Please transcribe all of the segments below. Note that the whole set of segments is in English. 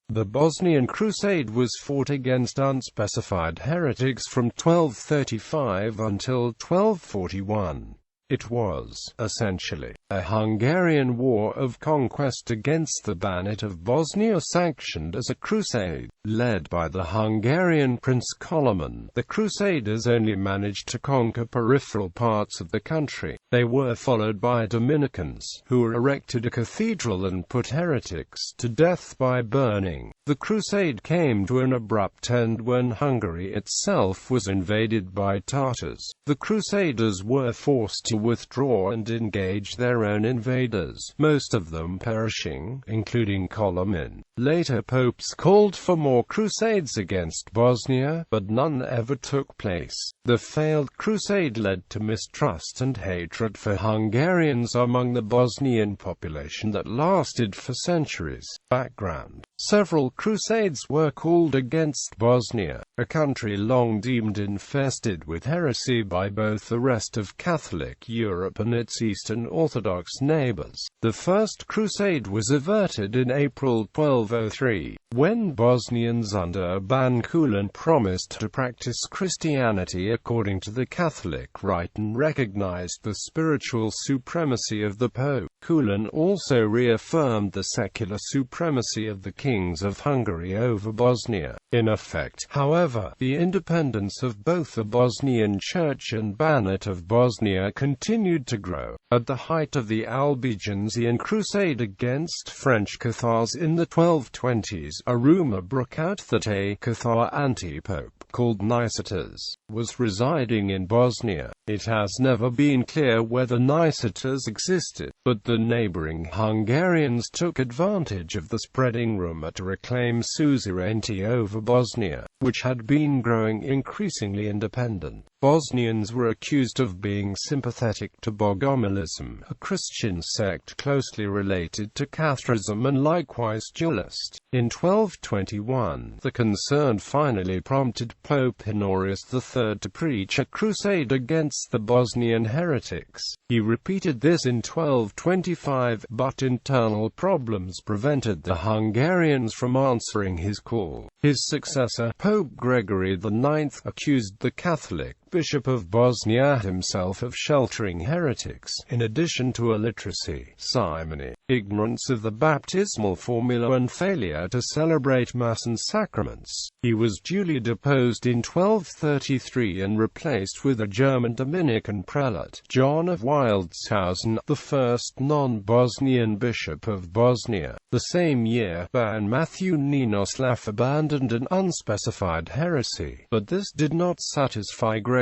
The Bosnian Crusade was fought against unspecified heretics from 1235 until 1241. It was, essentially, a Hungarian war of conquest against the Banate of Bosnia, sanctioned as a crusade, led by the Hungarian Prince Coloman. The Crusaders only managed to conquer peripheral parts of the country. They were followed by Dominicans, who erected a cathedral and put heretics to death by burning. The crusade came to an abrupt end when Hungary itself was invaded by Tartars. The Crusaders were forced to withdraw and engage their own invaders, most of them perishing, including Coloman. Later popes called for more crusades against Bosnia, but none ever took place. The failed crusade led to mistrust and hatred for Hungarians among the Bosnian population that lasted for centuries. Background: several crusades were called against Bosnia, a country long deemed infested with heresy by both the rest of Catholic Europe and its Eastern Orthodox neighbors. The First Crusade was averted in April 1203, when Bosnians under Ban Coloman promised to practice Christianity according to the Catholic rite and recognized the spiritual supremacy of the Pope. Coloman also reaffirmed the secular supremacy of the kings of Hungary over Bosnia. In effect, however, the independence of both the Bosnian Church and Banate of Bosnia continued to grow. At the height of the Albigensian Crusade against French Cathars in the 1220s, a rumor broke out that a Cathar anti-pope, called Nicetas, was residing in Bosnia. It has never been clear whether Nicetas existed, but the neighboring Hungarians took advantage of the spreading rumor to reclaim suzerainty over Bosnia, which had been growing increasingly independent. Bosnians were accused of being sympathetic to Bogomilism, a Christian sect closely related to Catholicism and likewise dualist. In 1221, the concern finally prompted Pope Honorius III to preach a crusade against the Bosnian heretics. He repeated this in 1225, but internal problems prevented the Hungarians from answering his call. His successor, Pope Gregory IX, accused the Catholic Bishop of Bosnia himself of sheltering heretics, in addition to illiteracy, simony, ignorance of the baptismal formula and failure to celebrate Mass and sacraments. He was duly deposed in 1233 and replaced with a German Dominican prelate, John of Wildshausen, the first non-Bosnian bishop of Bosnia. The same year, Ban Matthew Ninoslav abandoned an unspecified heresy, but this did not satisfy Gregory.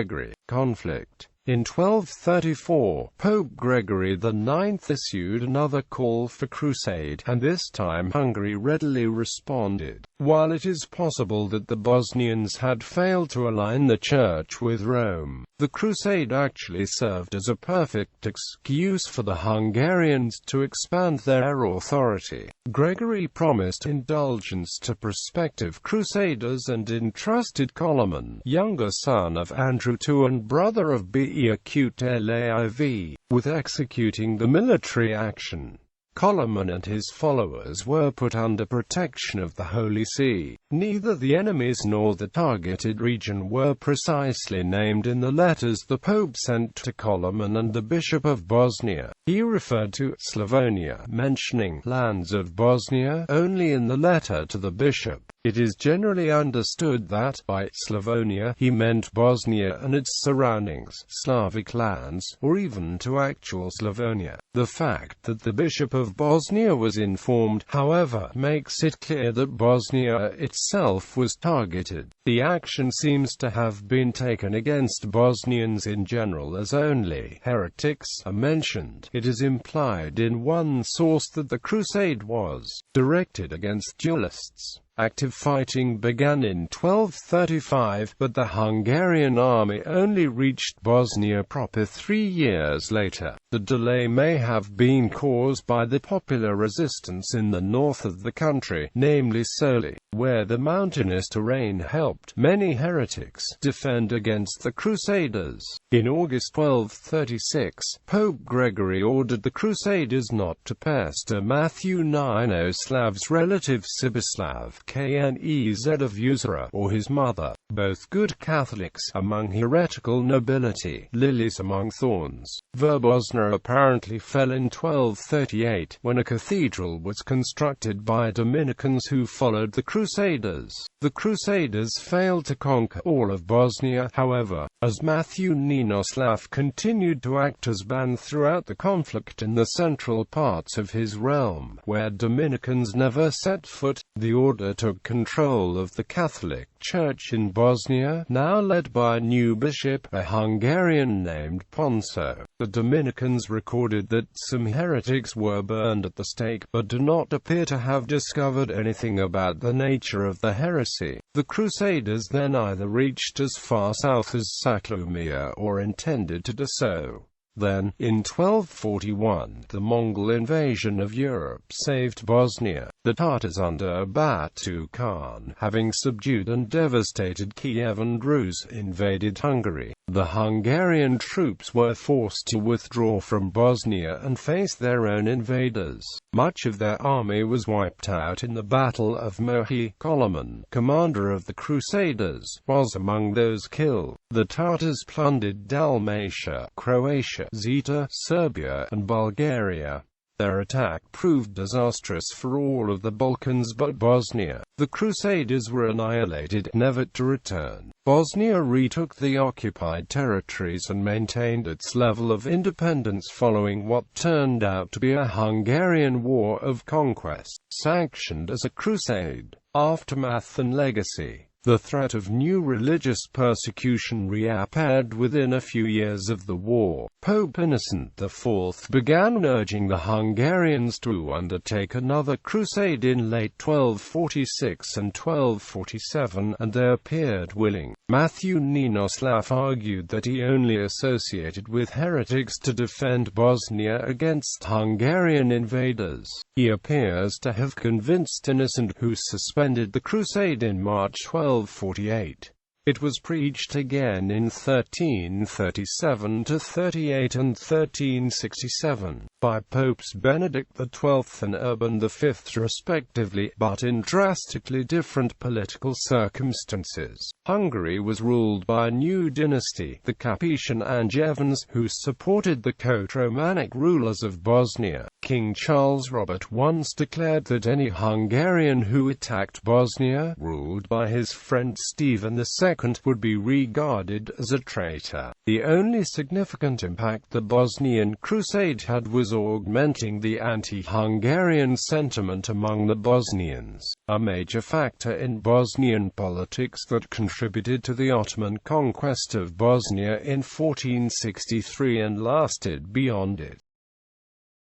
Conflict. In 1234, Pope Gregory IX issued another call for crusade, and this time Hungary readily responded. While it is possible that the Bosnians had failed to align the Church with Rome, the crusade actually served as a perfect excuse for the Hungarians to expand their authority. Gregory promised indulgence to prospective crusaders and entrusted Coloman, younger son of Andrew II and brother of Erected, with executing the military action. Coloman and his followers were put under protection of the Holy See. Neither the enemies nor the targeted region were precisely named in the letters the Pope sent to Coloman and the Bishop of Bosnia. He referred to Slavonia, mentioning lands of Bosnia only in the letter to the bishop. It is generally understood that, by Slavonia, he meant Bosnia and its surroundings, Slavic lands, or even to actual Slavonia. The fact that the Bishop of Bosnia was informed, however, makes it clear that Bosnia itself was targeted. The action seems to have been taken against Bosnians in general, as only heretics are mentioned. It is implied in one source that the crusade was directed against dualists. Active fighting began in 1235, but the Hungarian army only reached Bosnia proper 3 years later. The delay may have been caused by the popular resistance in the north of the country, namely Soli, where the mountainous terrain helped helped many heretics defend against the Crusaders. In August 1236, Pope Gregory ordered the Crusaders not to pester Matthew Ninoslav's relative Sibislav Knez of Usera or his mother, both good Catholics among heretical nobility, lilies among thorns. Bosnia apparently fell in 1238, when a cathedral was constructed by Dominicans who followed the Crusaders. The Crusaders failed to conquer all of Bosnia, however, as Matthew Ninoslav continued to act as ban throughout the conflict in the central parts of his realm, where Dominicans never set foot. The order took control of the Catholic Church in Bosnia, now led by a new bishop, a Hungarian named Ponso. The Dominicans recorded that some heretics were burned at the stake, but do not appear to have discovered anything about the nature of the heresy. The Crusaders then either reached as far south as Saclumia or intended to do so. Then, in 1241, the Mongol invasion of Europe saved Bosnia. The Tatars under Batu Khan, having subdued and devastated Kiev and Rus, invaded Hungary. The Hungarian troops were forced to withdraw from Bosnia and face their own invaders. Much of their army was wiped out in the Battle of Mohi. Coloman, commander of the Crusaders, was among those killed. The Tatars plundered Dalmatia, Croatia, Zeta, Serbia, and Bulgaria. Their attack proved disastrous for all of the Balkans but Bosnia. The Crusaders were annihilated, never to return. Bosnia retook the occupied territories and maintained its level of independence following what turned out to be a Hungarian war of conquest, sanctioned as a crusade. Aftermath and legacy. The threat of new religious persecution reappeared within a few years of the war. Pope Innocent IV began urging the Hungarians to undertake another crusade in late 1246 and 1247, and they appeared willing. Matthew Ninoslav argued that he only associated with heretics to defend Bosnia against Hungarian invaders. He appears to have convinced Innocent, who suspended the crusade in March 1248. It was preached again in 1337–38 and 1367, by Popes Benedict XII and Urban V respectively, but in drastically different political circumstances. Hungary was ruled by a new dynasty, the Capetian Angevins, who supported the co-Romanic rulers of Bosnia. King Charles Robert once declared that any Hungarian who attacked Bosnia, ruled by his friend Stephen II, would be regarded as a traitor. The only significant impact the Bosnian Crusade had was augmenting the anti-Hungarian sentiment among the Bosnians, a major factor in Bosnian politics that contributed to the Ottoman conquest of Bosnia in 1463 and lasted beyond it.